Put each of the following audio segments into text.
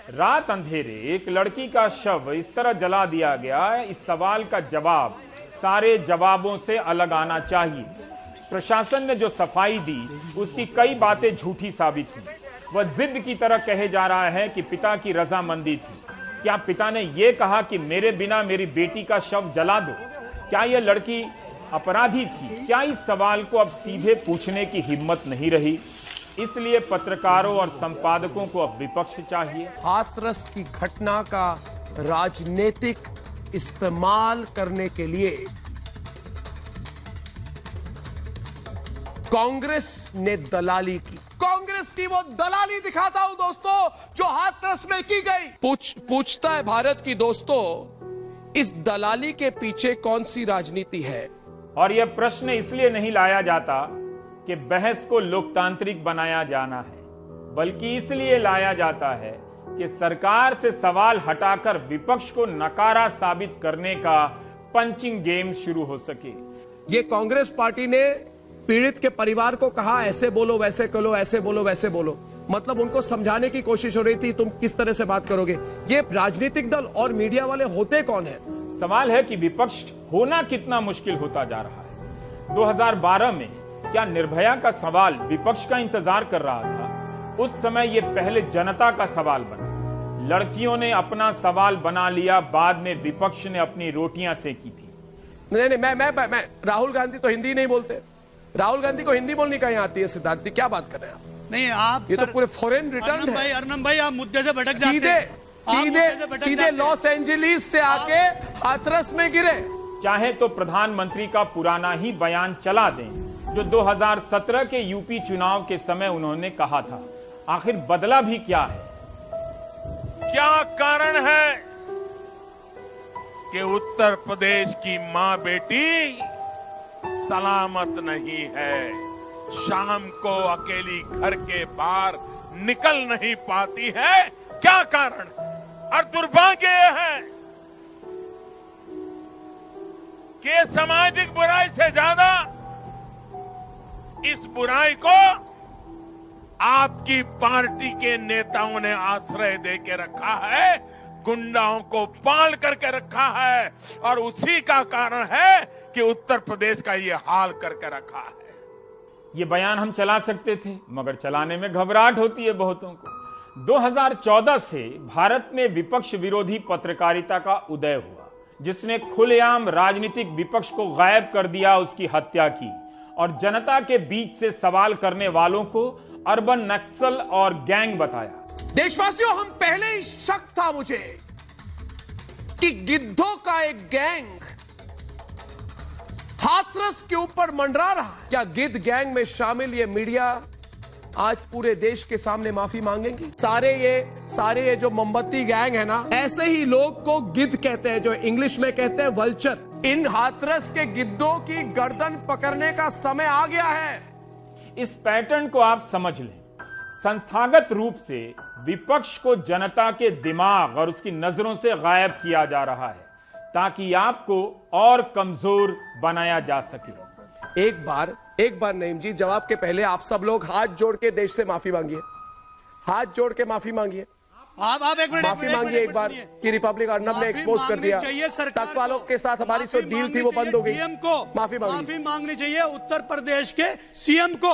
रात अंधेरे एक लड़की का शव इस तरह जला दिया गया, इस सवाल का जवाब सारे जवाबों से अलग आना चाहिए। प्रशासन ने जो सफाई दी उसकी कई बातें झूठी साबित हुई। वह जिद की तरह कहे जा रहा है कि पिता की रजामंदी थी। क्या पिता ने यह कहा कि मेरे बिना मेरी बेटी का शव जला दो? क्या यह लड़की अपराधी थी? क्या इस सवाल को अब सीधे पूछने की हिम्मत नहीं रही? इसलिए पत्रकारों और संपादकों को अब विपक्ष चाहिए। हाथरस की घटना का राजनीतिक इस्तेमाल करने के लिए कांग्रेस ने दलाली की। कांग्रेस की वो दलाली दिखाता हूं दोस्तों जो हाथरस में की गई। पूछता है भारत की दोस्तों, इस दलाली के पीछे कौन सी राजनीति है? और यह प्रश्न इसलिए नहीं लाया जाता कि बहस को लोकतांत्रिक बनाया जाना है, बल्कि इसलिए लाया जाता है कि सरकार से सवाल हटाकर विपक्ष को नकारा साबित करने का पंचिंग गेम शुरू हो सके। ये कांग्रेस पार्टी ने पीड़ित के परिवार को कहा ऐसे बोलो वैसे करो, ऐसे बोलो वैसे बोलो, मतलब उनको समझाने की कोशिश हो रही थी तुम किस तरह से बात करोगे। ये राजनीतिक दल और मीडिया वाले होते कौन है? सवाल है कि विपक्ष होना कितना मुश्किल होता जा रहा है। 2012 में क्या निर्भया का सवाल विपक्ष का इंतजार कर रहा था? उस समय यह पहले जनता का सवाल बना। लड़कियों ने अपना सवाल बना लिया, बाद में विपक्ष ने अपनी रोटियां सेकी थी। नहीं, मैं राहुल गांधी तो हिंदी नहीं बोलते। राहुल गांधी को हिंदी बोलनी कहीं आती है? सिद्धार्थ जी क्या बात कर रहे हैं आप? नहीं, आप ये तो पूरे फॉरेन रिटर्न है। अर्नब भाई आप मुद्दे से भटक जाते हैं। सीधे लॉस एंजलिस से आके हाथरस में गिरे। चाहे तो प्रधानमंत्री का पुराना ही बयान चला दें जो 2017 के यूपी चुनाव के समय उन्होंने कहा था। आखिर बदला भी क्या है? क्या कारण है कि उत्तर प्रदेश की मां बेटी सलामत नहीं है? शाम को अकेली घर के बाहर निकल नहीं पाती है। क्या कारण? और दुर्भाग्य यह है कि सामाजिक बुराई से ज्यादा इस बुराई को आपकी पार्टी के नेताओं ने आश्रय दे के रखा है, गुंडाओं को पाल करके रखा है, और उसी का कारण है कि उत्तर प्रदेश का ये हाल करके रखा है। ये बयान हम चला सकते थे, मगर चलाने में घबराहट होती है बहुतों को। 2014 से भारत में विपक्ष विरोधी पत्रकारिता का उदय हुआ, जिसने खुलेआम राजनीतिक विपक्ष को गायब कर दिया, उसकी हत्या की और जनता के बीच से सवाल करने वालों को अर्बन नक्सल और गैंग बताया। देशवासियों, हम पहले ही शक था मुझे कि गिद्धों का एक गैंग हाथरस के ऊपर मंडरा रहा है। क्या गिद्ध गैंग में शामिल ये मीडिया आज पूरे देश के सामने माफी मांगेंगी? सारे ये जो मोमबत्ती गैंग है ना, ऐसे ही लोग को गिद्ध कहते हैं, जो इंग्लिश में कहते हैं वल्चर। इन हाथरस के गिद्धों की गर्दन पकड़ने का समय आ गया है। इस पैटर्न को आप समझ लें। संस्थागत रूप से विपक्ष को जनता के दिमाग और उसकी नजरों से गायब किया जा रहा है ताकि आपको और कमजोर बनाया जा सके। एक बार नईम जी, जवाब के पहले आप सब लोग हाथ जोड़ के देश से माफी मांगिए। हाथ जोड़ के माफी मांगिए। आप एक मिनट माफी मांगिए एक बार कि रिपब्लिक अर्नब ने एक्सपोज कर दिया। तक वालों के साथ हमारी जो डील थी वो बंद हो गई। माफी मांगनी चाहिए उत्तर प्रदेश के सीएम को।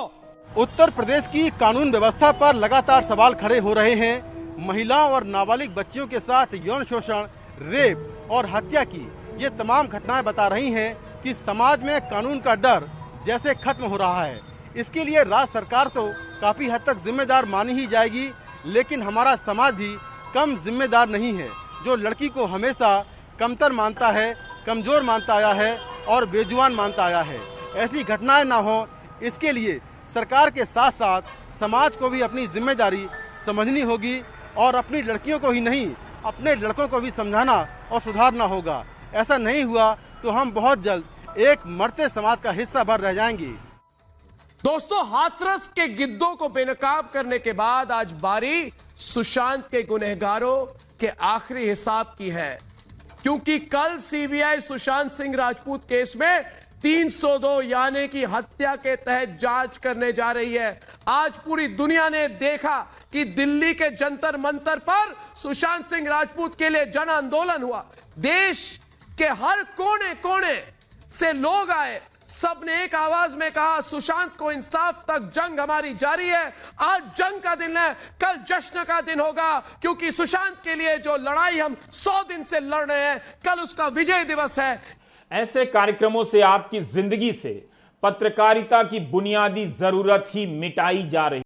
उत्तर प्रदेश की कानून व्यवस्था पर लगातार सवाल खड़े हो रहे हैं। महिलाओं और नाबालिग बच्चियों के साथ यौन शोषण, रेप और हत्या की ये तमाम घटनाएं बता रही हैं कि समाज में कानून का डर जैसे खत्म हो रहा है। इसके लिए राज्य सरकार तो काफी हद तक जिम्मेदार मानी ही जाएगी, लेकिन हमारा समाज भी कम जिम्मेदार नहीं है, जो लड़की को हमेशा कमतर मानता है, कमजोर मानता आया है और बेजुबान मानता आया है। ऐसी घटनाएं ना हो, इसके लिए सरकार के साथ साथ समाज को भी अपनी जिम्मेदारी समझनी होगी और अपनी लड़कियों को ही नहीं, अपने लड़कों को भी समझाना और सुधारना होगा। ऐसा नहीं हुआ तो हम बहुत जल्द एक मरते समाज का हिस्सा भर रह जाएंगे। दोस्तों, हाथरस के गिद्धों को बेनकाब करने के बाद आज बारी सुशांत के गुनहगारों के आखिरी हिसाब की है, क्योंकि कल सीबीआई सुशांत सिंह राजपूत केस में 302 यानी कि हत्या के तहत जांच करने जा रही है। आज पूरी दुनिया ने देखा कि दिल्ली के जंतर मंतर पर सुशांत सिंह राजपूत के लिए जन आंदोलन हुआ। देश के हर कोने कोने से लोग आए, सबने एक आवाज में कहा सुशांत को इंसाफ तक जंग हमारी जारी है। आज जंग का दिन है, कल जश्न का दिन होगा, क्योंकि सुशांत के लिए जो लड़ाई हम 100 दिन से लड़ रहे हैं, कल उसका विजय दिवस है। ऐसे कार्यक्रमों से आपकी जिंदगी से पत्रकारिता की बुनियादी जरूरत ही मिटाई जा रही